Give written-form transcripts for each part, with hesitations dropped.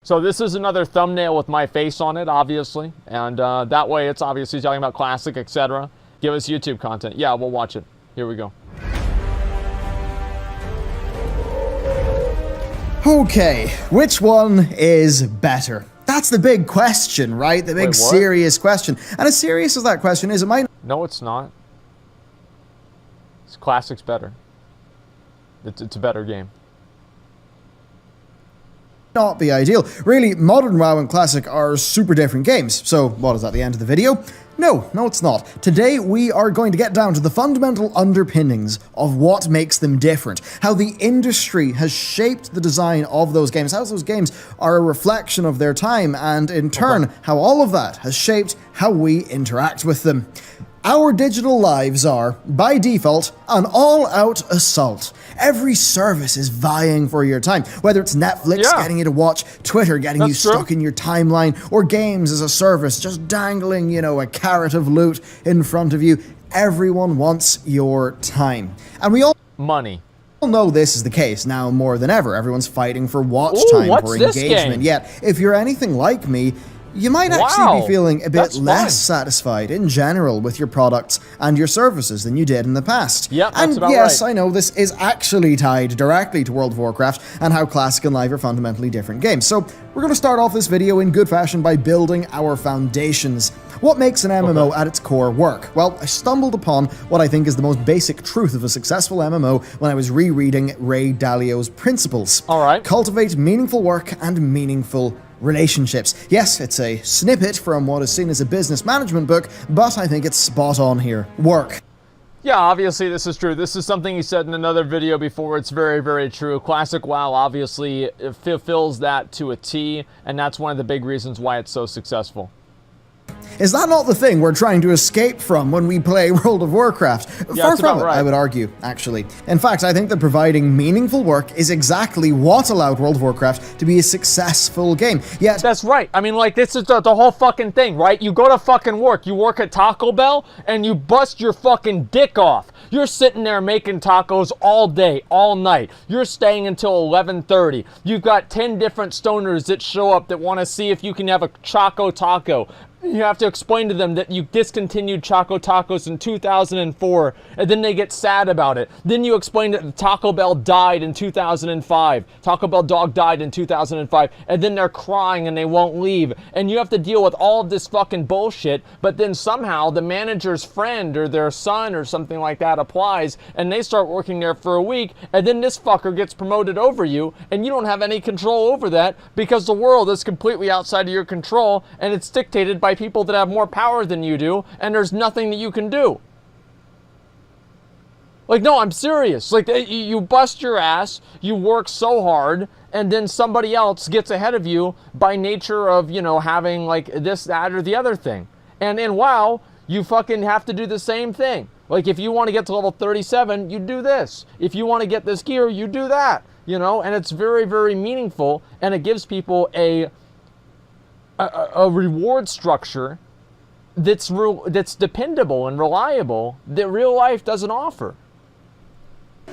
So this is another thumbnail with my face on it, obviously, and that way it's obviously talking about classic, etc. Give us YouTube content. Yeah, we'll watch it. Here we go. Okay, which one is better? That's the big question, right? The big serious question. And as serious as that question is, it might... No, it's not. Classic's better. It's a better game. Not be ideal. Really, Modern WoW and Classic are super different games. So, what is that, the end of the video? No, it's not. Today, we are going to get down to the fundamental underpinnings of what makes them different, how the industry has shaped the design of those games, how those games are a reflection of their time, and in turn, how all of that has shaped how we interact with them. Our digital lives are, by default, an all-out assault. Every service is vying for your time, whether it's Netflix getting you to watch, Twitter getting you stuck in your timeline, or games as a service just dangling, a carrot of loot in front of you. Everyone wants your time. And we all money. know this is the case now more than ever. Everyone's fighting for watch time, for engagement. Yet, if you're anything like me, you might actually be feeling a bit less satisfied in general with your products and your services than you did in the past. Yep, that's and yes, I know this is actually tied directly to World of Warcraft and how Classic and Live are fundamentally different games. So we're going to start off this video in good fashion by building our foundations. What makes an MMO at its core work? Well, I stumbled upon what I think is the most basic truth of a successful MMO when I was rereading Ray Dalio's principles. Cultivate meaningful work and meaningful relationships. Yes, it's a snippet from what is seen as a business management book, but I think it's spot on here. Work. Yeah, obviously this is true. This is something he said in another video before. It's very, very true. Classic WoW obviously fulfills that to a T, and that's one of the big reasons why it's so successful. Is that not the thing we're trying to escape from when we play World of Warcraft? Yeah, Far from it, I would argue, actually. In fact, I think that providing meaningful work is exactly what allowed World of Warcraft to be a successful game. Yet... That's right. I mean, like, this is the whole fucking thing, right? You go to fucking work. You work at Taco Bell, and you bust your fucking dick off. You're sitting there making tacos all day, all night. You're staying until 11:30. You've got 10 different stoners that show up that want to see if you can have a Choco Taco. You have to explain to them that you discontinued Choco Tacos in 2004, and then they get sad about it. Then you explain that Taco Bell died in 2005. Taco Bell dog died in 2005, and then they're crying and they won't leave. And you have to deal with all of this fucking bullshit, but then somehow the manager's friend or their son or something like that applies, and they start working there for a week, and then this fucker gets promoted over you, and you don't have any control over that because the world is completely outside of your control, and it's dictated by people that have more power than you do, and there's nothing that you can do. Like, no, I'm serious. Like, you bust your ass, you work so hard, and then somebody else gets ahead of you by nature of, having, like, this, that, or the other thing. And in WoW, you fucking have to do the same thing. Like, if you want to get to level 37, you do this. If you want to get this gear, you do that. And it's very, very meaningful, and it gives people a reward structure that's dependable and reliable that real life doesn't offer.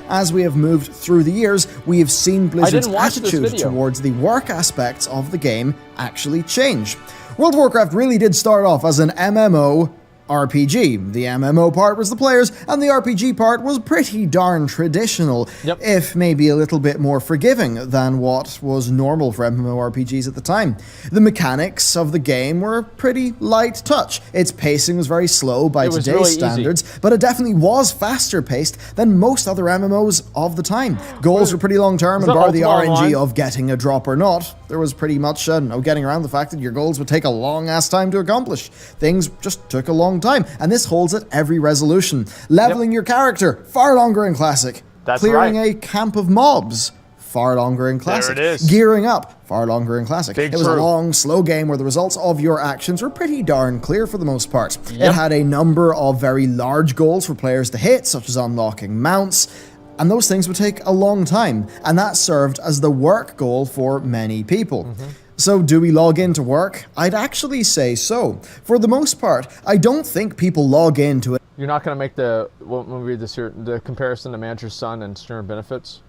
As we have moved through the years, we have seen Blizzard's attitude towards the work aspects of the game actually change. World of Warcraft really did start off as an MMO RPG. The MMO part was the players, and the RPG part was pretty darn traditional, if maybe a little bit more forgiving than what was normal for MMORPGs at the time. The mechanics of the game were pretty light touch. Its pacing was very slow by today's standards, but it definitely was faster paced than most other MMOs of the time. Goals were pretty long term, and bar the RNG of getting a drop or not, there was pretty much no getting around the fact that your goals would take a long ass time to accomplish. Things just took a long time, and this holds at every resolution. Leveling your character, far longer in Classic. Clearing a camp of mobs, far longer in Classic. There it is. Gearing up, far longer in Classic. It was a long, slow game where the results of your actions were pretty darn clear for the most part. It had a number of very large goals for players to hit, such as unlocking mounts, and those things would take a long time, and that served as the work goal for many people. So do we log in to work? I'd actually say so. For the most part, I don't think people log into it. You're not going to make the, when we read this here, the comparison to Manager's Son and Stern Benefits?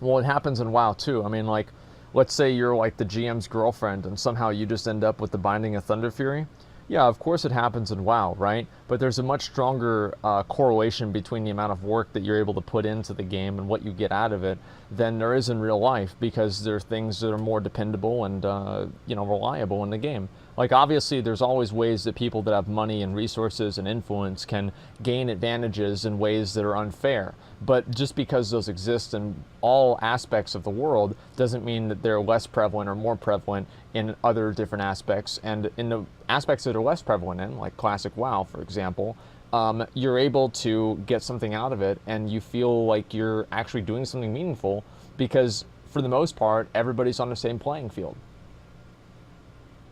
Well, it happens in WoW too. I mean, like, let's say you're like the GM's girlfriend and somehow you just end up with the Binding of Thunder Fury. Yeah, of course it happens in WoW, right? But there's a much stronger correlation between the amount of work that you're able to put into the game and what you get out of it than there is in real life, because there are things that are more dependable and reliable in the game. Like, obviously, there's always ways that people that have money and resources and influence can gain advantages in ways that are unfair. But just because those exist in all aspects of the world doesn't mean that they're less prevalent or more prevalent in other different aspects. And in the aspects that are less prevalent in, like classic WoW, for example, you're able to get something out of it and you feel like you're actually doing something meaningful because, for the most part, everybody's on the same playing field.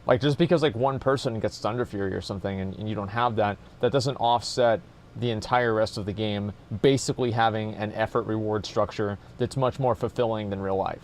Like, just because like one person gets Thunder Fury or something and you don't have that, that doesn't offset the entire rest of the game basically having an effort reward structure that's much more fulfilling than real life.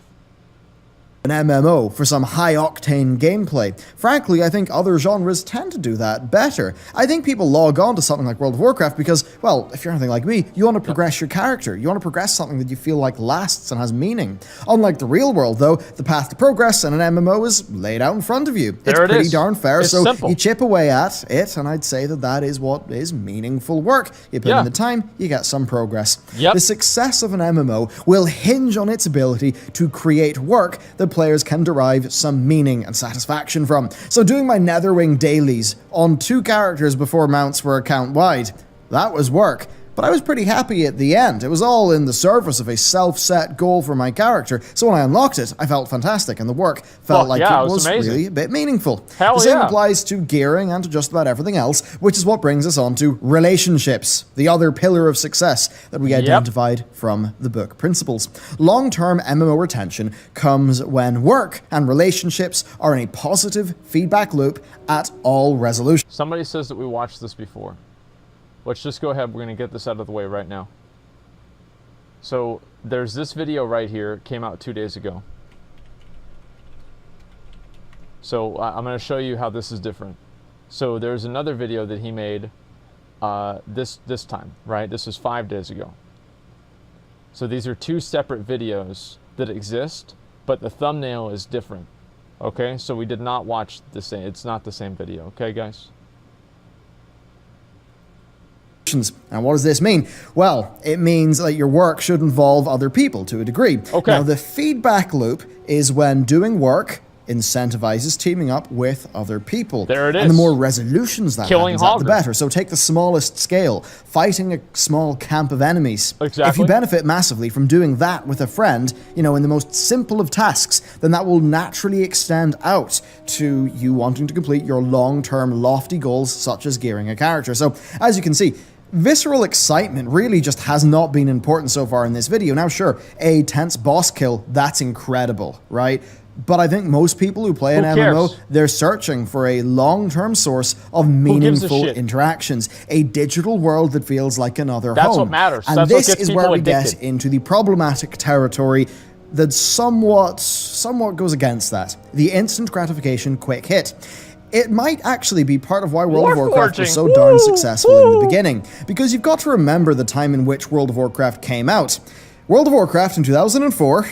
An MMO for some high-octane gameplay. Frankly, I think other genres tend to do that better. I think people log on to something like World of Warcraft because, well, if you're anything like me, you want to progress your character. You want to progress something that you feel like lasts and has meaning. Unlike the real world, though, the path to progress in an MMO is laid out in front of you. It's pretty darn fair, so simple. You chip away at it, and I'd say that that is what is meaningful work. You put in the time, you get some progress. The success of an MMO will hinge on its ability to create work that players can derive some meaning and satisfaction from. So doing my Netherwing dailies on 2 characters before mounts were account-wide, that was work. But I was pretty happy at the end. It was all in the service of a self-set goal for my character, so when I unlocked it, I felt fantastic, and the work felt like it was really a bit meaningful. The same applies to gearing and to just about everything else, which is what brings us on to relationships, the other pillar of success that we identified from the book Principles. Long-term MMO retention comes when work and relationships are in a positive feedback loop at all resolutions. Somebody says that we watched this before. Let's just go ahead. We're going to get this out of the way right now. So there's this video right here. It came out 2 days ago. So I'm going to show you how this is different. So there's another video that he made this time, right? This was 5 days ago. So these are 2 separate videos that exist, but the thumbnail is different. Okay, so we did not watch the same. It's not the same video. Okay, guys? And what does this mean? Well, it means that your work should involve other people to a degree. Now, the feedback loop is when doing work incentivizes teaming up with other people. There it is. And the more resolutions that happens at, the better. So take the smallest scale, fighting a small camp of enemies. If you benefit massively from doing that with a friend, in the most simple of tasks, then that will naturally extend out to you wanting to complete your long-term lofty goals, such as gearing a character. So, as you can see, visceral excitement really just has not been important so far in this video. Now, sure, a tense boss kill, that's incredible, right? But I think most people who play an MMO, they're searching for a long-term source of meaningful interactions, a digital world that feels like another home. That's what matters. And this is where we get into the problematic territory that somewhat goes against that. The instant gratification quick hit. It might actually be part of why World of Warcraft was so darn successful in the beginning, because you've got to remember the time in which World of Warcraft came out. World of Warcraft in 2004,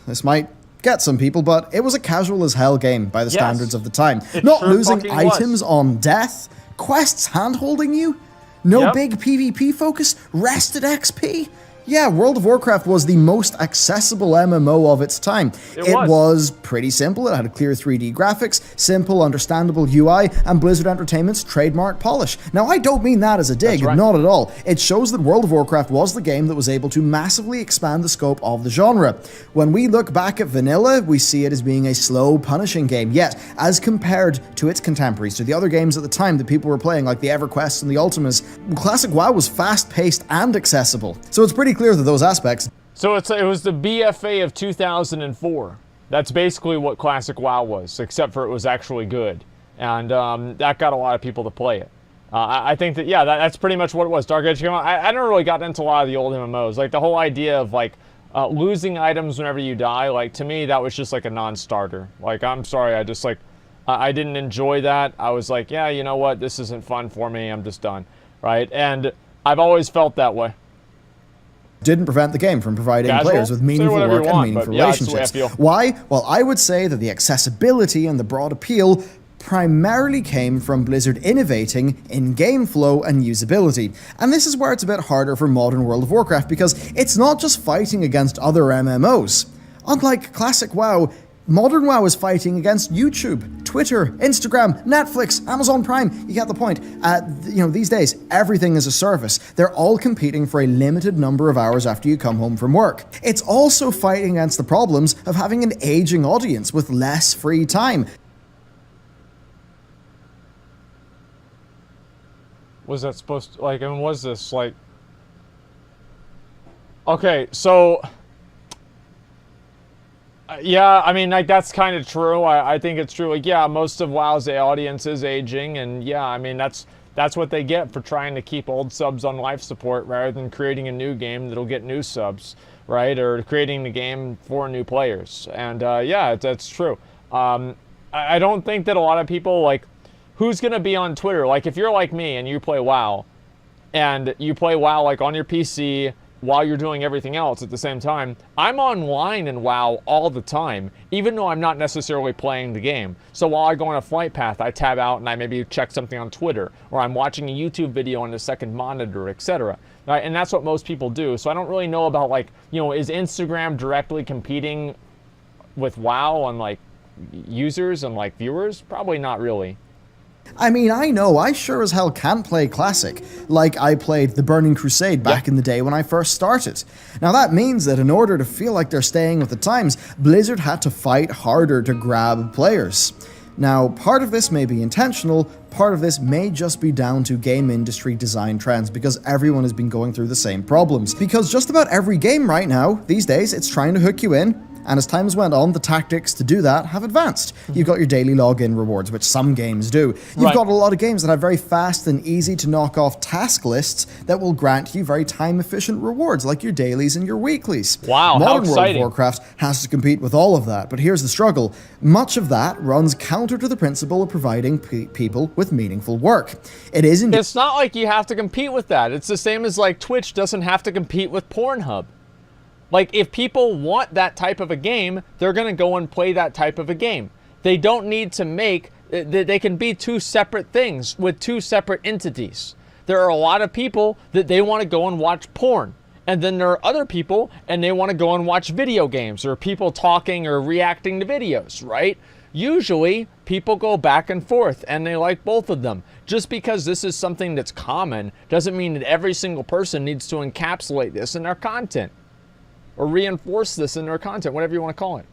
this might get some people, but it was a casual as hell game by the standards of the time. Not losing items on death, quests hand-holding you, no big PvP focus, rested XP. Yeah, World of Warcraft was the most accessible MMO of its time. It was pretty simple. It had clear 3D graphics, simple, understandable UI, and Blizzard Entertainment's trademark polish. Now, I don't mean that as a dig, not at all. It shows that World of Warcraft was the game that was able to massively expand the scope of the genre. When we look back at vanilla, we see it as being a slow, punishing game. Yet, as compared to its contemporaries, to the other games at the time that people were playing, like the EverQuests and the Ultimas, classic WoW was fast-paced and accessible. So it's pretty clear that those aspects. So it was the BFA of 2004. That's basically what classic WoW was, except for it was actually good, and that got a lot of people to play it. I think that that's pretty much what it was. Dark Age came out. I never really got into a lot of the old MMOs. Like the whole idea of like losing items whenever you die. Like to me, that was just like a non-starter. Like I'm sorry, I just like I didn't enjoy that. I was like, yeah, you know what, this isn't fun for me. I'm just done, right? And I've always felt that way. didn't prevent the game from providing players with meaningful work and meaningful relationships. Why? Well, I would say that the accessibility and the broad appeal primarily came from Blizzard innovating in game flow and usability. And this is where it's a bit harder for modern World of Warcraft, because it's not just fighting against other MMOs. Unlike classic WoW, modern WoW is fighting against YouTube, Twitter, Instagram, Netflix, Amazon Prime. You get the point. These days, everything is a service. They're all competing for a limited number of hours after you come home from work. It's also fighting against the problems of having an aging audience with less free time. Was that supposed to, like, and was this, like... Okay, so... yeah, I mean, like, that's kind of true. I think it's true. Like, yeah, most of WoW's audience is aging, and yeah, I mean, that's what they get for trying to keep old subs on life support rather than creating a new game that'll get new subs, right? Or creating the game for new players. And yeah, that's true. I don't think that a lot of people, like, who's going to be on Twitter? Like, if you're like me and you play WoW, and you play WoW, like, on your PC while you're doing everything else at the same time, I'm online in WoW all the time, even though I'm not necessarily playing the game. So while I go on a flight path, I tab out and I maybe check something on Twitter, or I'm watching a YouTube video on a second monitor, etc. Right? And that's what most people do. So I don't really know about, like, you know, is Instagram directly competing with WoW on, like, users and, like, viewers? Probably not really. I mean, I know, I sure as hell can't play Classic, like I played the Burning Crusade back in the day when I first started. Now that means that in order to feel like they're staying with the times, Blizzard had to fight harder to grab players. Now, part of this may be intentional, part of this may just be down to game industry design trends, because everyone has been going through the same problems. Because just about every game right now, these days, it's trying to hook you in, and as time has went on, the tactics to do that have advanced. You've got your daily login rewards, which some games do. You've got a lot of games that have very fast and easy to knock off task lists that will grant you very time-efficient rewards, like your dailies and your weeklies. Wow, how exciting. Modern World of Warcraft has to compete with all of that, but here's the struggle. Much of that runs counter to the principle of providing people with meaningful work. It isn't. It's not like you have to compete with that. It's the same as, like, Twitch doesn't have to compete with Pornhub. Like, if people want that type of a game, they're going to go and play that type of a game. They don't need to make... They can be two separate things with two separate entities. There are a lot of people that they want to go and watch porn. And then there are other people, and they want to go and watch video games, or people talking or reacting to videos, right? Usually, people go back and forth, and they like both of them. Just because this is something that's common doesn't mean that every single person needs to encapsulate this in their content. Or reinforce this in their content, whatever you want to call it.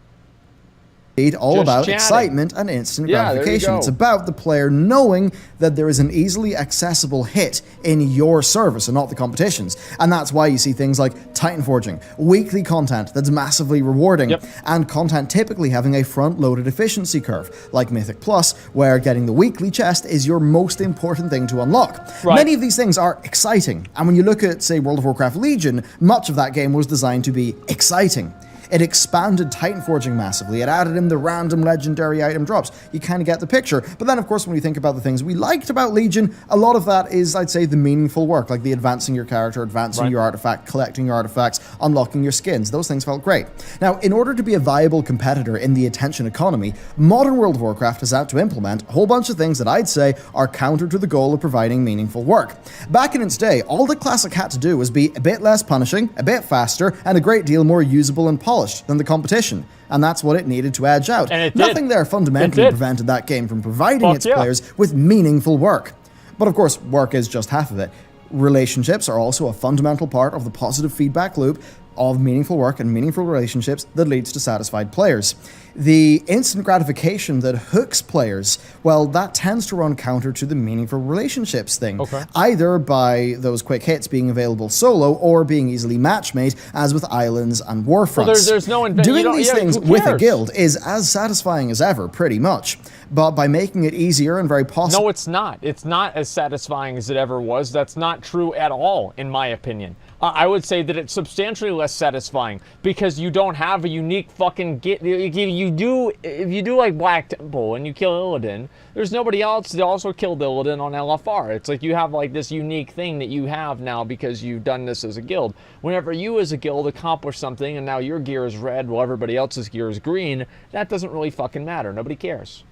All about excitement and instant gratification. It's about the player knowing that there is an easily accessible hit in your service and not the competition's. And that's why you see things like Titan Forging, weekly content that's massively rewarding, and content typically having a front-loaded efficiency curve, like Mythic Plus, where getting the weekly chest is your most important thing to unlock. Many of these things are exciting, and when you look at, say, World of Warcraft Legion, much of that game was designed to be exciting. It expanded Titan Forging massively. It added in the random legendary item drops. You kind of get the picture. But then, of course, when we think about the things we liked about Legion, a lot of that is, I'd say, the meaningful work, like the advancing your character, advancing your artifact, collecting your artifacts, unlocking your skins. Those things felt great. Now, in order to be a viable competitor in the attention economy, modern World of Warcraft has had to implement a whole bunch of things that I'd say are counter to the goal of providing meaningful work. Back in its day, all the Classic had to do was be a bit less punishing, a bit faster, and a great deal more usable and polished than the competition, and that's what it needed to edge out. Nothing there fundamentally prevented that game from providing its players with meaningful work. But of course, work is just half of it. Relationships are also a fundamental part of the positive feedback loop of meaningful work and meaningful relationships that leads to satisfied players. The instant gratification that hooks players, well, that tends to run counter to the meaningful relationships thing. Either by those quick hits being available solo or being easily matchmade, as with Islands and Warfronts. Well, there's no Doing these things with a guild is as satisfying as ever, pretty much. But by making it easier and very possible... No, it's not. It's not as satisfying as it ever was. That's not true at all, in my opinion. I would say that it's substantially less satisfying because you don't have a unique fucking if you do like Black Temple and you kill Illidan, there's nobody else that also killed Illidan on LFR. It's like you have like this unique thing that you have now because you've done this as a guild. Whenever you as a guild accomplish something and now your gear is red while everybody else's gear is green, that doesn't really fucking matter. Nobody cares.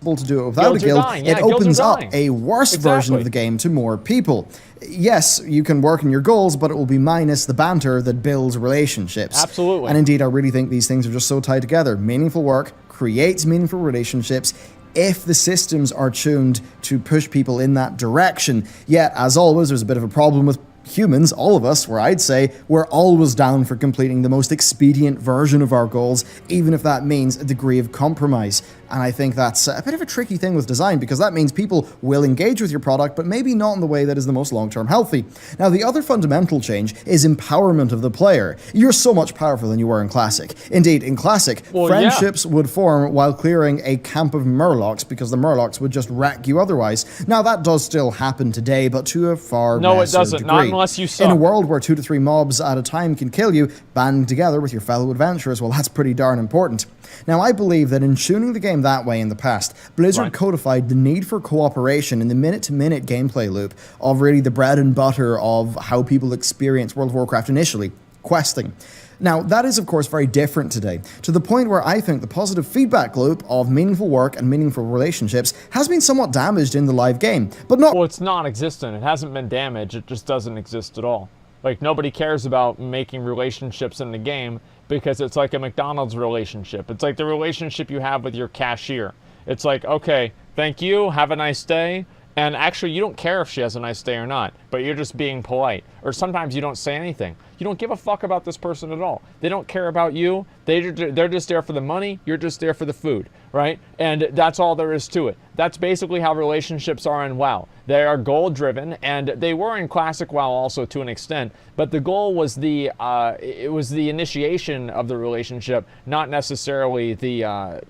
To do it without a guild, it opens up a worse version of the game to more people. Yes, you can work on your goals, but it will be minus the banter that builds relationships. Absolutely. And indeed, I really think these things are just so tied together. Meaningful work creates meaningful relationships if the systems are tuned to push people in that direction. Yet, as always, there's a bit of a problem with humans, all of us, where I'd say we're always down for completing the most expedient version of our goals, even if that means a degree of compromise. And I think that's a bit of a tricky thing with design, because that means people will engage with your product, but maybe not in the way that is the most long-term healthy. Now, the other fundamental change is empowerment of the player. You're so much powerful than you were in Classic. Indeed, in Classic, friendships would form while clearing a camp of Murlocs, because the Murlocs would just wreck you otherwise. Now, that does still happen today, but to a far lesser degree. Not unless you suck. In a world where 2 to 3 mobs at a time can kill you, banding together with your fellow adventurers, well, that's pretty darn important. Now, I believe that in tuning the game that way in the past, Blizzard codified the need for cooperation in the minute-to-minute gameplay loop of really the bread and butter of how people experience World of Warcraft initially, questing. Now, that is, of course, very different today, to the point where I think the positive feedback loop of meaningful work and meaningful relationships has been somewhat damaged in the live game, but not... Well, it's non-existent. It hasn't been damaged. It just doesn't exist at all. Like, nobody cares about making relationships in the game because it's like a McDonald's relationship. It's like the relationship you have with your cashier. It's like, okay, thank you, have a nice day. And actually, you don't care if she has a nice day or not, but you're just being polite. Or sometimes you don't say anything. You don't give a fuck about this person at all. They don't care about you. They're just there for the money. You're just there for the food, right? And that's all there is to it. That's basically how relationships are in WoW. They are goal-driven, and they were in Classic WoW also to an extent. But the goal was the initiation of the relationship, not necessarily the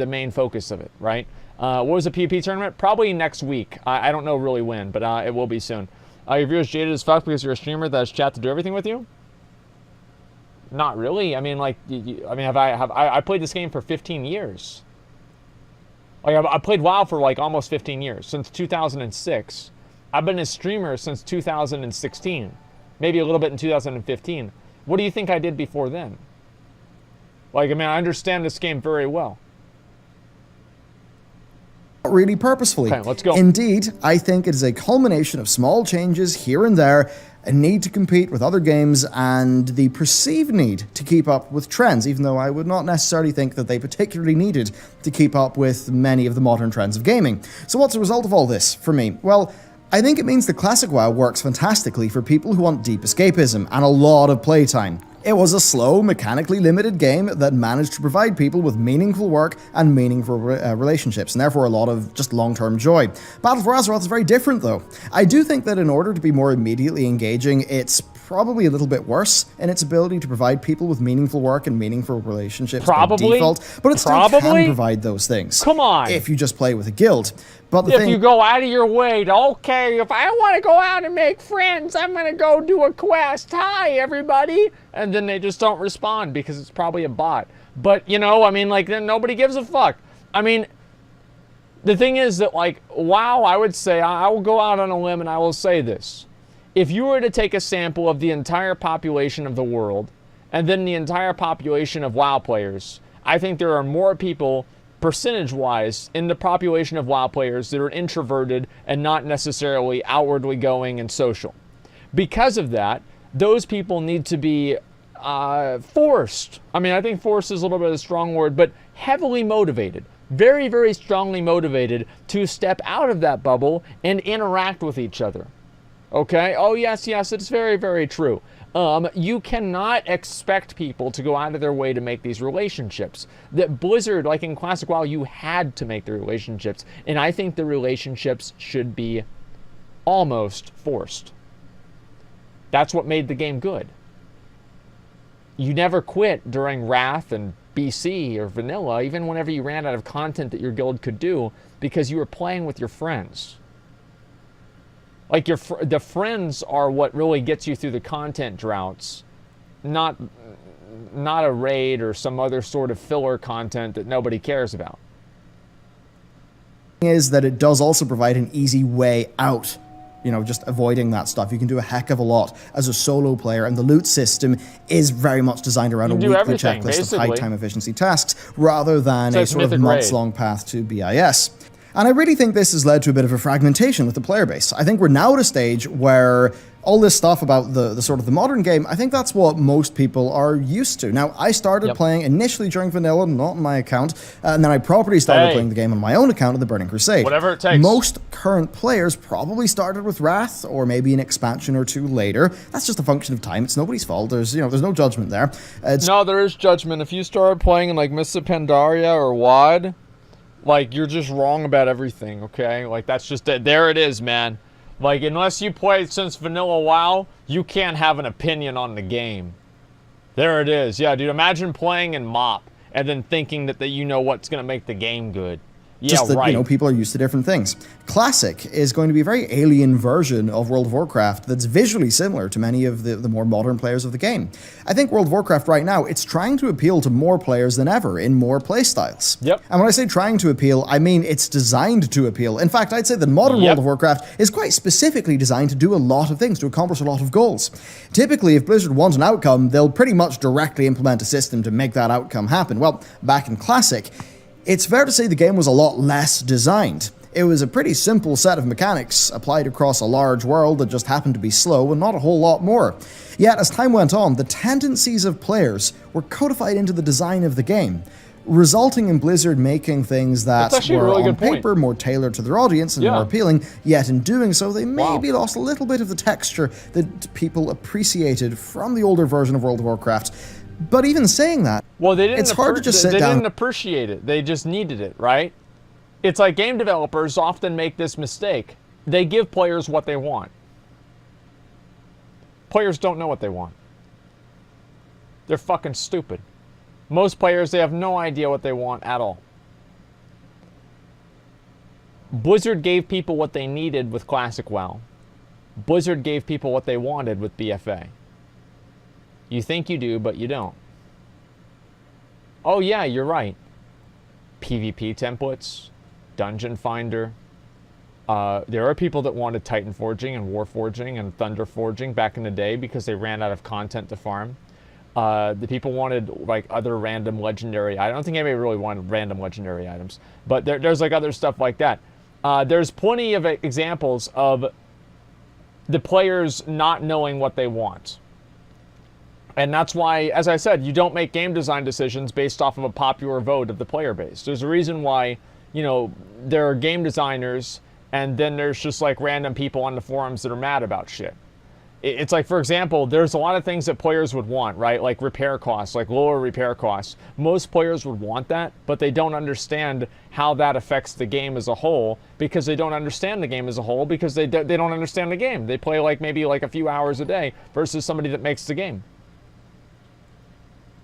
main focus of it, right? What was the PvP tournament? Probably next week. I don't know really when, but it will be soon. Your viewers jaded as fuck because you're a streamer that has chat to do everything with you? Not really. I mean, like, I played this game for 15 years. Like, I played WoW for like almost 15 years, since 2006. I've been a streamer since 2016, maybe a little bit in 2015. What do you think I did before then? Like, I mean, I understand this game very well. Really purposefully. Okay, let's go. Indeed, I think it is a culmination of small changes here and there, a need to compete with other games, and the perceived need to keep up with trends, even though I would not necessarily think that they particularly needed to keep up with many of the modern trends of gaming. So what's the result of all this for me? Well, I think it means the Classic WoW works fantastically for people who want deep escapism and a lot of playtime. It was a slow, mechanically limited game that managed to provide people with meaningful work and meaningful relationships, and therefore a lot of just long-term joy. Battle for Azeroth is very different, though. I do think that in order to be more immediately engaging, it's probably a little bit worse in its ability to provide people with meaningful work and meaningful relationships by default, but it still can provide those things. Come on! If you just play with a guild. But if you go out of your way to, okay, if I want to go out and make friends, I'm going to go do a quest. Hi, everybody. And then they just don't respond because it's probably a bot. But, you know, I mean, like, then nobody gives a fuck. I mean, the thing is that, like, WoW, I would say, I will go out on a limb and I will say this. If you were to take a sample of the entire population of the world and then the entire population of WoW players, I think there are more people percentage-wise in the population of WoW players that are introverted and not necessarily outwardly going and social. Because of that, those people need to be forced. I mean, I think forced is a little bit of a strong word, but heavily motivated. Very, very strongly motivated to step out of that bubble and interact with each other. Okay? Oh, yes, it's very, very true. You cannot expect people to go out of their way to make these relationships. That Blizzard, like in Classic WoW, you had to make the relationships. And I think the relationships should be almost forced. That's what made the game good. You never quit during Wrath and BC or Vanilla, even whenever you ran out of content that your guild could do, because you were playing with your friends. Like the friends are what really gets you through the content droughts, not a raid or some other sort of filler content that nobody cares about. Is that it does also provide an easy way out. You know, just avoiding that stuff. You can do a heck of a lot as a solo player, and the loot system is very much designed around a weekly checklist basically. of high time efficiency tasks, rather than a sort of months-long path to BIS. And I really think this has led to a bit of a fragmentation with the player base. I think we're now at a stage where all this stuff about the sort of the modern game, I think that's what most people are used to. Now, I started playing initially during vanilla, not on my account, and then I properly started playing the game on my own account of the Burning Crusade. Whatever it takes. Most current players probably started with Wrath, or maybe an expansion or two later. That's just a function of time. It's nobody's fault. There's no judgment there. No, there is judgment. If you start playing in like Mists of Pandaria or WoD, like, you're just wrong about everything, okay? Like, that's just it. There it is, man. Like, unless you played since vanilla WoW, you can't have an opinion on the game. There it is. Yeah, dude, imagine playing in MoP and then thinking that you know what's going to make the game good. Yeah, just that, right. You know, people are used to different things. Classic is going to be a very alien version of World of Warcraft that's visually similar to many of the more modern players of the game. I think World of Warcraft right now, it's trying to appeal to more players than ever in more playstyles. Yep. And when I say trying to appeal, I mean it's designed to appeal. In fact, I'd say that modern World of Warcraft is quite specifically designed to do a lot of things, to accomplish a lot of goals. Typically, if Blizzard wants an outcome, they'll pretty much directly implement a system to make that outcome happen. Well, back in Classic, it's fair to say the game was a lot less designed. It was a pretty simple set of mechanics applied across a large world that just happened to be slow and not a whole lot more. Yet, as time went on, the tendencies of players were codified into the design of the game, resulting in Blizzard making things that were on paper more tailored to their audience and more appealing, yet in doing so they maybe lost a little bit of the texture that people appreciated from the older version of World of Warcraft. But even saying that, well, it's hard to just sit down. They didn't appreciate it. They just needed it, right? It's like game developers often make this mistake. They give players what they want. Players don't know what they want. They're fucking stupid. Most players, they have no idea what they want at all. Blizzard gave people what they needed with Classic WoW. Blizzard gave people what they wanted with BFA. You think you do, but you don't. Oh yeah, you're right. PvP templates, Dungeon Finder. There are people that wanted Titan Forging and War Forging and Thunder Forging back in the day because they ran out of content to farm. The people wanted like other random legendary. I don't think anybody really wanted random legendary items, but there's like other stuff like that. There's plenty of examples of the players not knowing what they want. And that's why, as I said, you don't make game design decisions based off of a popular vote of the player base. There's a reason why, you know, there are game designers and then there's just like random people on the forums that are mad about shit. It's like, for example, there's a lot of things that players would want, right? Like repair costs, like lower repair costs. Most players would want that, but they don't understand how that affects the game as a whole because they don't understand the game as a whole because they don't understand the game. They play like maybe like a few hours a day versus somebody that makes the game.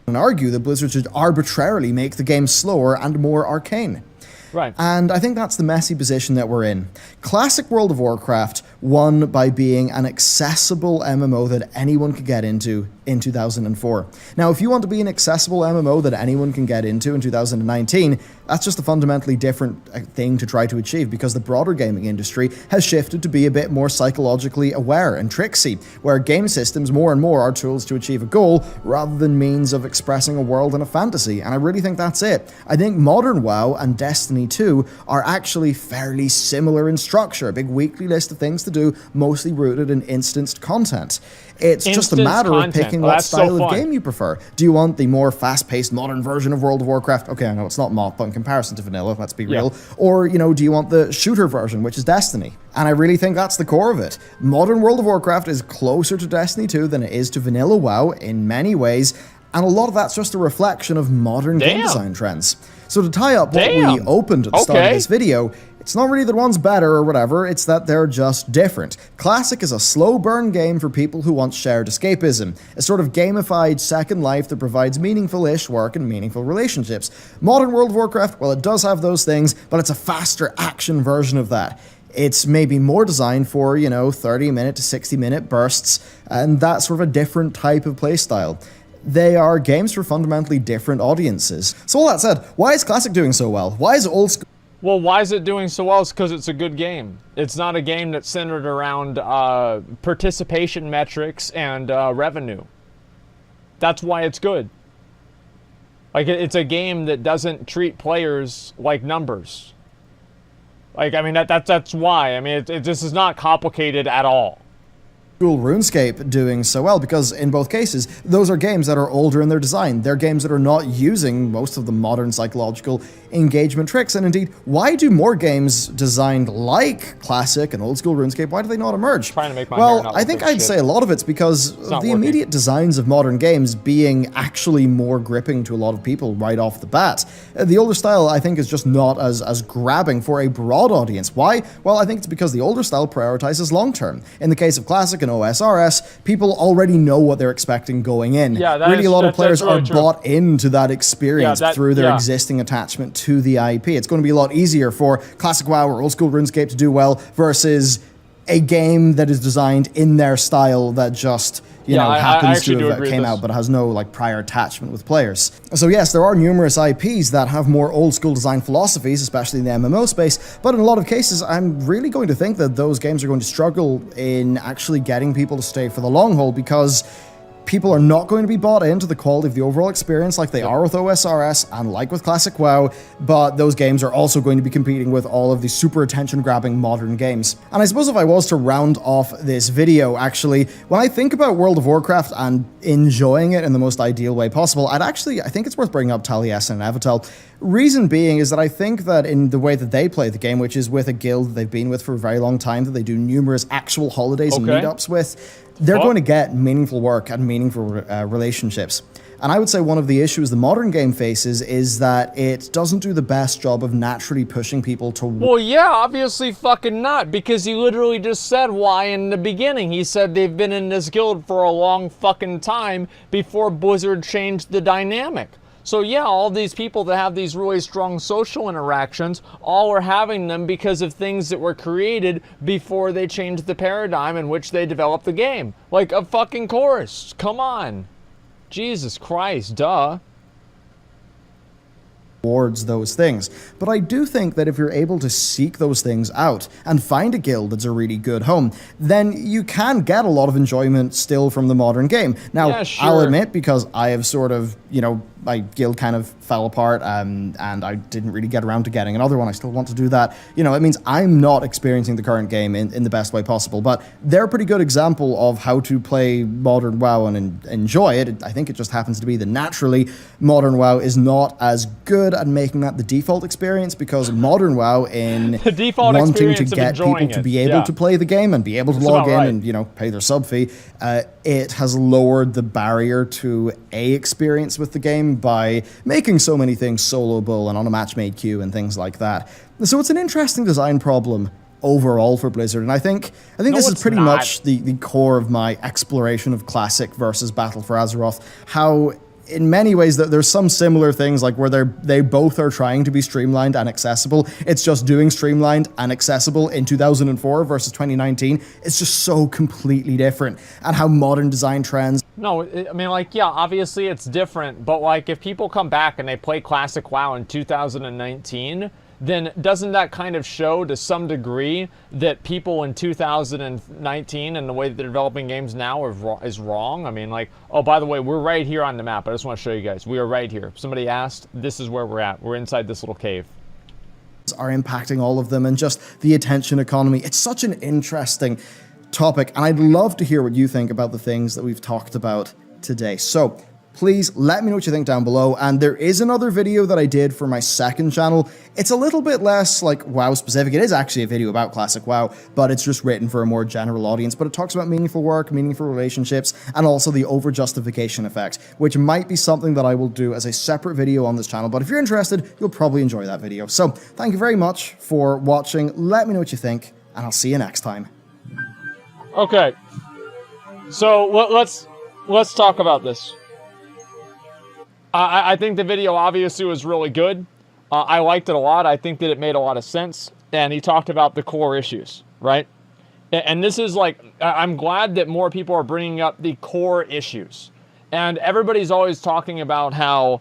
And argue that Blizzard should arbitrarily make the game slower and more arcane. Right. And I think that's the messy position that we're in. Classic World of Warcraft won by being an accessible MMO that anyone could get into in 2004. Now, if you want to be an accessible MMO that anyone can get into in 2019, that's just a fundamentally different thing to try to achieve because the broader gaming industry has shifted to be a bit more psychologically aware and tricksy, where game systems more and more are tools to achieve a goal rather than means of expressing a world and a fantasy, and I really think that's it. I think modern WoW and Destiny 2 are actually fairly similar in structure, a big weekly list of things to do, mostly rooted in instanced content. It's just a matter of picking what style of game you prefer. Do you want the more fast-paced modern version of World of Warcraft? Okay, I know it's not MoP, but in comparison to vanilla, let's be real. Or, you know, do you want the shooter version, which is Destiny? And I really think that's the core of it. Modern World of Warcraft is closer to Destiny 2 than it is to vanilla WoW in many ways, and a lot of that's just a reflection of modern game design trends. So to tie up what we opened at the start of this video, it's not really that one's better or whatever, it's that they're just different. Classic is a slow burn game for people who want shared escapism, a sort of gamified second life that provides meaningful-ish work and meaningful relationships. Modern World of Warcraft, well, it does have those things, but it's a faster action version of that. It's maybe more designed for, 30-minute to 60-minute bursts, and that's sort of a different type of playstyle. They are games for fundamentally different audiences. So all that said, why is Classic doing so well? Why is old school... Well, why is it doing so well? It's because it's a good game. It's not a game that's centered around participation metrics and revenue. That's why it's good. Like, it's a game that doesn't treat players like numbers. Like, I mean, that's why. I mean, this is not complicated at all. RuneScape doing so well, because in both cases, those are games that are older in their design. They're games that are not using most of the modern psychological engagement tricks. And indeed, why do more games designed like Classic and old school RuneScape, why do they not emerge? Trying to make my well, I think I'd say a lot of it's because the immediate designs of modern games being actually more gripping to a lot of people right off the bat. The older style, I think, is just not as grabbing for a broad audience. Why? Well, I think it's because the older style prioritizes long-term. In the case of Classic and OSRS, people already know what they're expecting going in. Yeah, really, a lot of players are bought into that experience through their existing attachment to the IP. It's going to be a lot easier for Classic WoW or old school RuneScape to do well versus a game that is designed in their style that just happens to have came out but has no prior attachment with players. So yes, there are numerous IPs that have more old school design philosophies, especially in the MMO space, but in a lot of cases I'm really going to think that those games are going to struggle in actually getting people to stay for the long haul, because people are not going to be bought into the quality of the overall experience like they are with OSRS and like with Classic WoW, but those games are also going to be competing with all of the super attention-grabbing modern games. And I suppose if I was to round off this video, actually, when I think about World of Warcraft and enjoying it in the most ideal way possible, I think it's worth bringing up Taliesin and Evitel. Reason being is that I think that in the way that they play the game, which is with a guild that they've been with for a very long time, that they do numerous actual holidays and meetups with, they're going to get meaningful work and meaningful relationships. And I would say one of the issues the modern game faces is that it doesn't do the best job of naturally pushing people to... Well, yeah, obviously fucking not, because he literally just said why in the beginning. He said they've been in this guild for a long fucking time before Blizzard changed the dynamic. So yeah, all these people that have these really strong social interactions, all are having them because of things that were created before they changed the paradigm in which they developed the game. Like a fucking chorus. Come on. Jesus Christ, duh. Towards those things. But I do think that if you're able to seek those things out and find a guild that's a really good home, then you can get a lot of enjoyment still from the modern game. Now, yeah, sure. I'll admit, because I have sort of, my guild kind of fell apart and I didn't really get around to getting another one. I still want to do that. It means I'm not experiencing the current game in the best way possible, but they're a pretty good example of how to play modern WoW and enjoy it. I think it just happens to be that naturally modern WoW is not as good at making that the default experience, because modern WoW in the default wanting to get people to be able to play the game and be able to log in and pay their sub fee, it has lowered the barrier to experience with the game by making so many things soloable and on a match-made queue and things like that. So it's an interesting design problem overall for Blizzard, and I think this is pretty much the core of my exploration of Classic versus Battle for Azeroth. How in many ways there's some similar things, like where they both are trying to be streamlined and accessible. It's just doing streamlined and accessible in 2004 versus 2019. It's just so completely different. And how modern design trends... No, I mean, yeah, obviously it's different, but if people come back and they play Classic WoW in 2019, then doesn't that kind of show to some degree that people in 2019 and the way that they're developing games now is wrong? I mean, oh, by the way, we're right here on the map. I just want to show you guys. We are right here. Somebody asked, this is where we're at. We're inside this little cave. Are impacting all of them, and just the attention economy. It's such an interesting topic, and I'd love to hear what you think about the things that we've talked about today. So please let me know what you think down below. And there is another video that I did for my second channel. It's a little bit less WoW specific. It is actually a video about Classic WoW, but it's just written for a more general audience. But it talks about meaningful work, meaningful relationships, and also the over-justification effect, which might be something that I will do as a separate video on this channel. But if you're interested, you'll probably enjoy that video. So thank you very much for watching. Let me know what you think, and I'll see you next time. Okay, so let's talk about this. I think the video obviously was really good. I liked it a lot. I think that it made a lot of sense. and he talked about the core issues, right? And this is like, I'm glad that more people are bringing up the core issues. And everybody's always talking about how,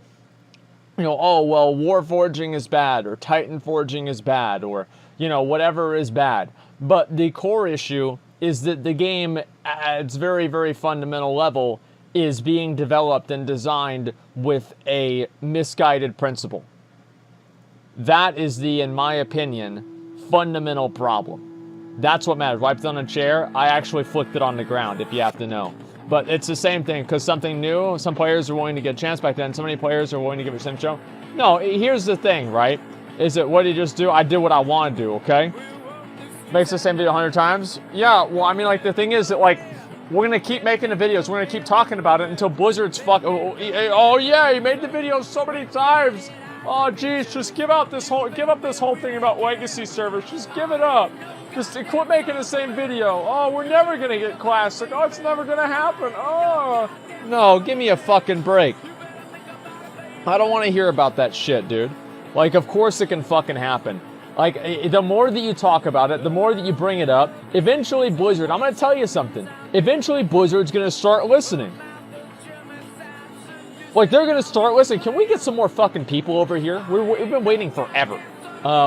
you know, oh, well, war forging is bad, or Titan forging is bad, or, you know, whatever is bad. But the core issue is that the game, at its very, very fundamental level, is being developed and designed with a misguided principle. That is the, in my opinion, fundamental problem. That's what matters. Wiped on a chair, I actually flicked it on the ground, if you have to know. But it's the same thing, because something new, some players are willing to get a chance back then, so many players are willing to give it a sim show. No, here's the thing, right? Is it, what did you just do? I did what I want to do, okay? Makes the same video 100 times? Yeah, well, I mean, like, the thing is that, like, we're going to keep making the videos, we're going to keep talking about it until Blizzard's oh yeah, he made the video so many times. Oh, geez, just give up this whole thing about legacy servers. Just give it up. Just quit making the same video. Oh, we're never going to get classic. Oh, it's never going to happen. Oh. No, give me a fucking break. I don't want to hear about that shit, dude. Like, of course it can fucking happen. Like, the more that you talk about it, the more that you bring it up, eventually Blizzard, I'm going to tell you something. Eventually Blizzard's going to start listening. Like, they're going to start listening. Can we get some more fucking people over here? We've been waiting forever.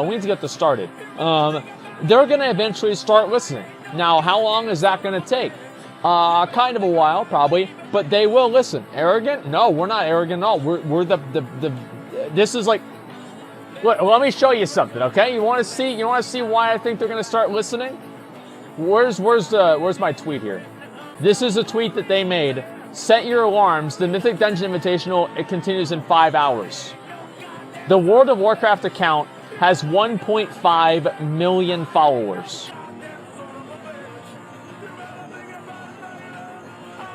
We need to get this started. They're going to eventually start listening. Now, how long is that going to take? Kind of a while, probably, but they will listen. Arrogant? No, we're not arrogant at all. We're this is like, look, let me show you something, okay? You want to see why I think they're going to start listening? Where's my tweet here? This is a tweet that they made. Set your alarms. The Mythic Dungeon Invitational, it continues in 5 hours. The World of Warcraft account has 1.5 million followers.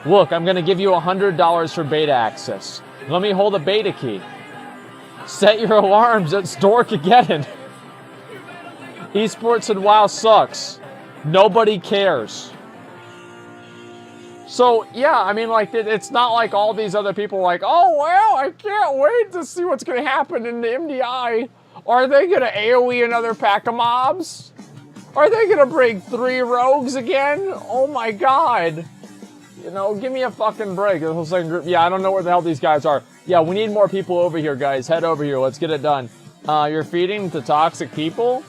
Look, I'm going to give you $100 for beta access. Let me hold a beta key. Set your alarms. It's Dorkageddon. Esports and WoW sucks. Nobody cares. So, yeah, I mean, like, it's not like all these other people are like, oh, well, I can't wait to see what's going to happen in the MDI. Are they going to AoE another pack of mobs? Are they going to bring 3 rogues again? Oh, my God. You know, give me a fucking break. Yeah, I don't know where the hell these guys are. Yeah, we need more people over here, guys. Head over here. Let's get it done. You're feeding to toxic people?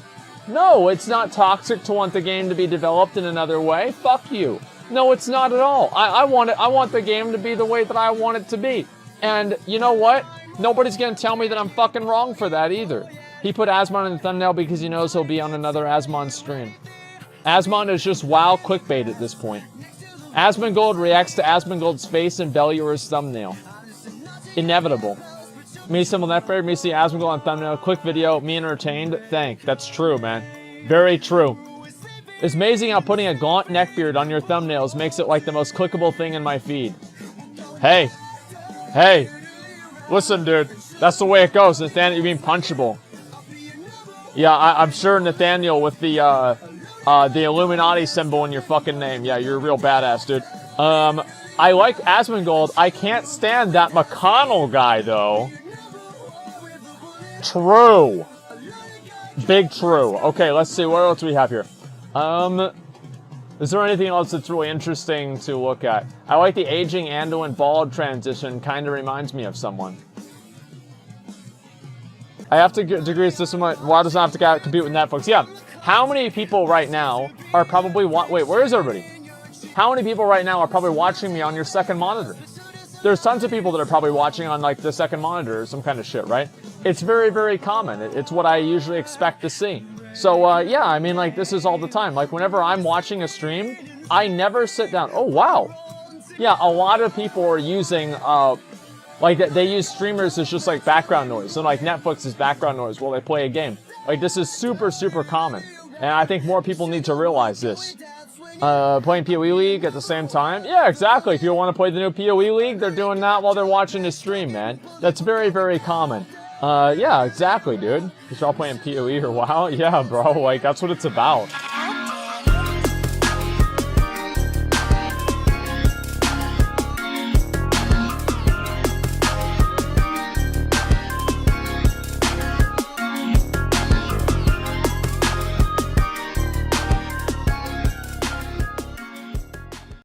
No, it's not toxic to want the game to be developed in another way. Fuck you. No, it's not at all. I want the game to be the way that I want it to be. And you know what? Nobody's going to tell me that I'm fucking wrong for that either. He put Asmon in the thumbnail because he knows he'll be on another Asmon stream. Asmon is just WoW clickbait at this point. Asmongold reacts to Asmongold's face and belly or his thumbnail. Inevitable. Me simple net fair, me see Asmongold on thumbnail, quick video, me entertained. Thank. That's true, man. Very true. It's amazing how putting a gaunt neckbeard on your thumbnails makes it like the most clickable thing in my feed. Hey. Hey. Listen, dude. That's the way it goes. Nathaniel, you mean punchable. Yeah, I'm sure Nathaniel with the Illuminati symbol in your fucking name. Yeah, you're a real badass, dude. I like Asmongold. I can't stand that McConnell guy, though. True. Big true. Okay, let's see. What else do we have here? Is there anything else that's really interesting to look at? I like the aging Anduin bald transition. Kind of reminds me of someone. I have to agree with this one. Why does not have to compete with Netflix? Yeah. How many people right now are probably... Wait, where is everybody? How many people right now are probably watching me on your second monitor? There's tons of people that are probably watching on, like, the second monitor or some kind of shit, right? It's very, very common. It's what I usually expect to see. So, yeah, I mean, like, this is all the time. Like, whenever I'm watching a stream, I never sit down. Oh, wow. Yeah, a lot of people are using, like, they use streamers as just, like, background noise. So, like, Netflix is background noise while they play a game. Like, this is super, super common. And I think more people need to realize this. Playing PoE League at the same time? Yeah, exactly. If you want to play the new PoE League, they're doing that while they're watching the stream, man. That's very, very common. Yeah, exactly, dude. Because you're all playing PoE or WoW? Yeah, bro. Like, that's what it's about.